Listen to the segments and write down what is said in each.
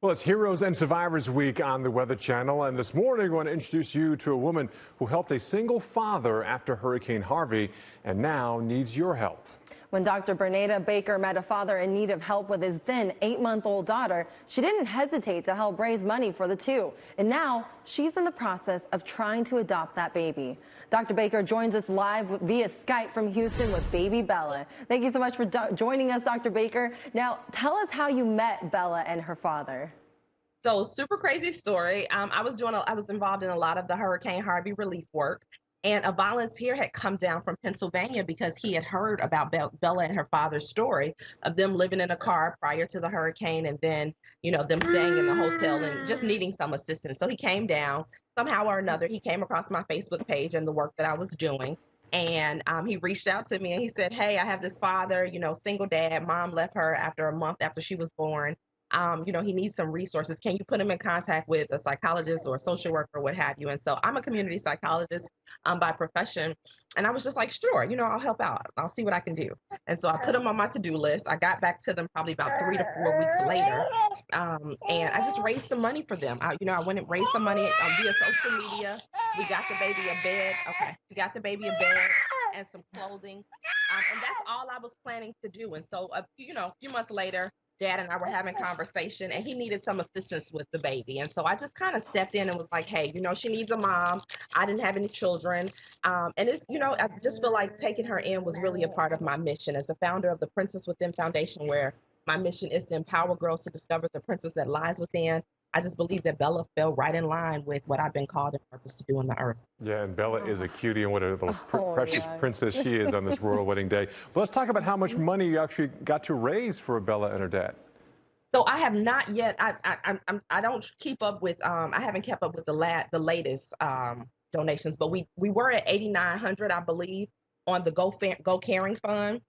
Well, it's Heroes and Survivors Week on the Weather Channel, and this morning I want to introduce you to a woman who helped a single father after Hurricane Harvey and now needs your help. When Dr. Bernada Baker met a father in need of help with his then 8-month-old daughter, she didn't hesitate to help raise money for the two. And now she's in the process of trying to adopt that baby. Dr. Baker joins us live via Skype from Houston with baby Bella. Thank you so much for joining us, Dr. Baker. Now, tell us how you met Bella and her father. So super crazy story. I was involved in a lot of the Hurricane Harvey relief work, and a volunteer had come down from Pennsylvania because he had heard about Bella and her father's story of them living in a car prior to the hurricane, and then them staying in the hotel and just needing some assistance. So he came down somehow or another. He came across my Facebook page and the work that I was doing. And he reached out to me and he said, "Hey, I have this father, single dad. Mom left her after a month after she was born. He needs some resources. Can you put him in contact with a psychologist or a social worker or what have you?" And so I'm a community psychologist by profession. And I was just like, sure, I'll help out. I'll see what I can do. And so I put them on my to-do list. I got back to them probably about 3 to 4 weeks later. And I just raised some money for them. I went and raised some money via social media. We got the baby a bed. Okay. We got the baby a bed and some clothing. And that's all I was planning to do. And so, a few months later, Dad and I were having conversation, and he needed some assistance with the baby. And so I just kind of stepped in and was like, hey, she needs a mom. I didn't have any children. And it's, I just feel like taking her in was really a part of my mission as the founder of the Princess Within Foundation, where my mission is to empower girls to discover the princess that lies within. I just believe that Bella fell right in line with what I've been called and purpose to do on the earth. Yeah, and Bella is a cutie, and what a little precious princess she is on this royal wedding day. But let's talk about how much money you actually got to raise for Bella and her dad. So I have not yet. I don't keep up with. I haven't kept up with the latest donations, but we were at 8,900, I believe, on the Go Caring Fund,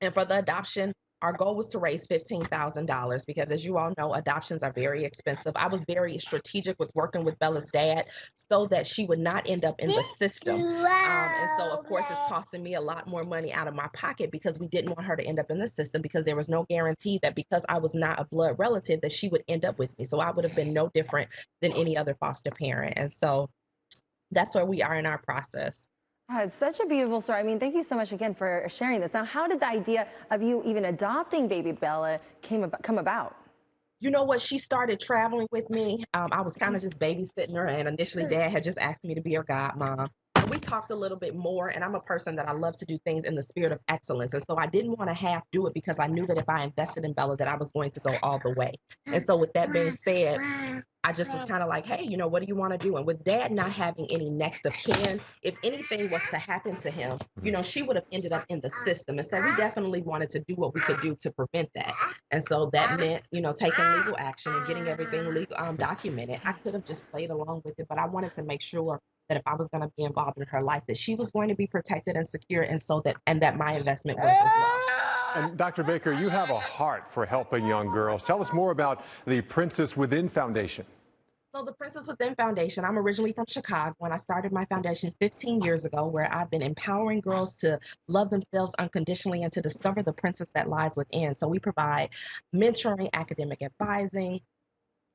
and for the adoption, our goal was to raise $15,000 because, as you all know, adoptions are very expensive. I was very strategic with working with Bella's dad so that she would not end up in the system. And so, of course, it's costing me a lot more money out of my pocket because we didn't want her to end up in the system, because there was no guarantee that because I was not a blood relative that she would end up with me. So I would have been no different than any other foster parent. And so that's where we are in our process. It's such a beautiful story. I mean, thank you so much again for sharing this. Now, how did the idea of you even adopting baby Bella come about? You know what? She started traveling with me. I was kind of just babysitting her, and initially Dad had just asked me to be her godmom. We talked a little bit more, and I'm a person that I love to do things in the spirit of excellence. And so I didn't want to half do it because I knew that if I invested in Bella that I was going to go all the way. And so with that being said, I just was kind of like, hey, what do you want to do? And with Dad not having any next of kin, if anything was to happen to him, she would have ended up in the system. And so we definitely wanted to do what we could do to prevent that. And so that meant, taking legal action and getting everything legal documented. I could have just played along with it, but I wanted to make sure that if I was going to be involved in her life, that she was going to be protected and secure, and that my investment was as well. And Dr. Baker, you have a heart for helping young girls. Tell us more about the Princess Within Foundation. So the Princess Within Foundation, I'm originally from Chicago, and I started my foundation 15 years ago, where I've been empowering girls to love themselves unconditionally and to discover the princess that lies within. So we provide mentoring, academic advising,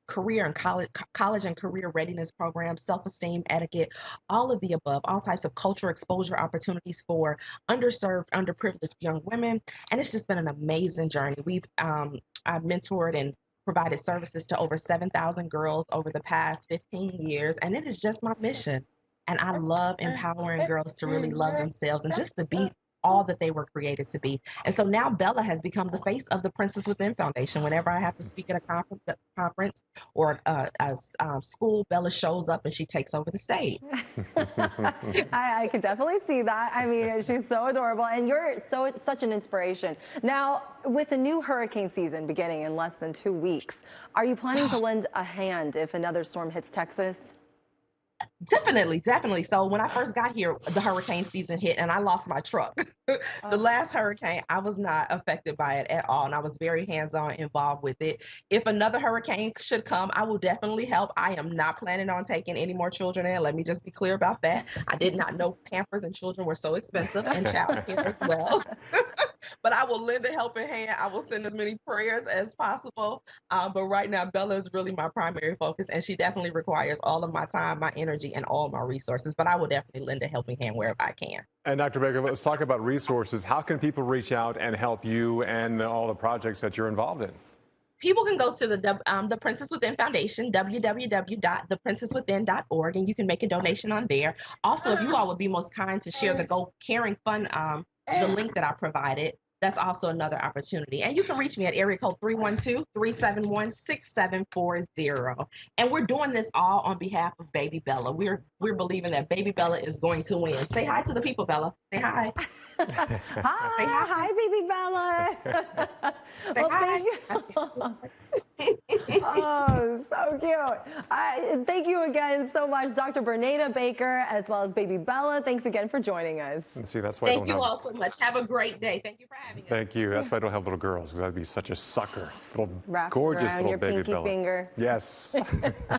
career and college and career readiness programs, self-esteem, etiquette, all of the above, all types of cultural exposure opportunities for underserved, underprivileged young women. And it's just been an amazing journey. I've mentored and provided services to over 7,000 girls over the past 15 years. And it is just my mission. And I love empowering girls to really love themselves and just to be all that they were created to be. And so now Bella has become the face of the Princess Within Foundation. Whenever I have to speak at a conference or a school, Bella shows up and she takes over the stage. I could definitely see that. I mean, she's so adorable, and you're such an inspiration. Now, with the new hurricane season beginning in less than 2 weeks, are you planning to lend a hand if another storm hits Texas? Definitely. So when I first got here, the hurricane season hit and I lost my truck. The last hurricane, I was not affected by it at all, and I was very hands-on involved with it. If another hurricane should come, I will definitely help. I am not planning on taking any more children in. Let me just be clear about that. I did not know Pampers and children were so expensive, and child care as well. But I will lend a helping hand. I will send as many prayers as possible. But right now, Bella is really my primary focus, and she definitely requires all of my time, my energy, and all my resources. But I will definitely lend a helping hand wherever I can. And Dr. Baker, let's talk about resources. How can people reach out and help you and all the projects that you're involved in? People can go to the Princess Within Foundation, www.theprincesswithin.org, and you can make a donation on there. Also, if you all would be most kind to share the Go Caring Fund, the link that I provided, that's also another opportunity. And you can reach me at area code 312-371-6740. And we're doing this all on behalf of baby Bella. We're believing that baby Bella is going to win. Say hi to the people, Bella. Say hi. Hi, Say hi. hi, baby Bella. Say Well, hi. Oh, so cute. Thank you again so much, Dr. Bernada Baker, as well as baby Bella. Thanks again for joining us. And see, that's why Thank you all so much. Have a great day. Thank you for having us. Thank you. That's why I don't have little girls, because I'd be such a sucker. Little Wrap gorgeous around little your baby pinky Bella. finger. Yes.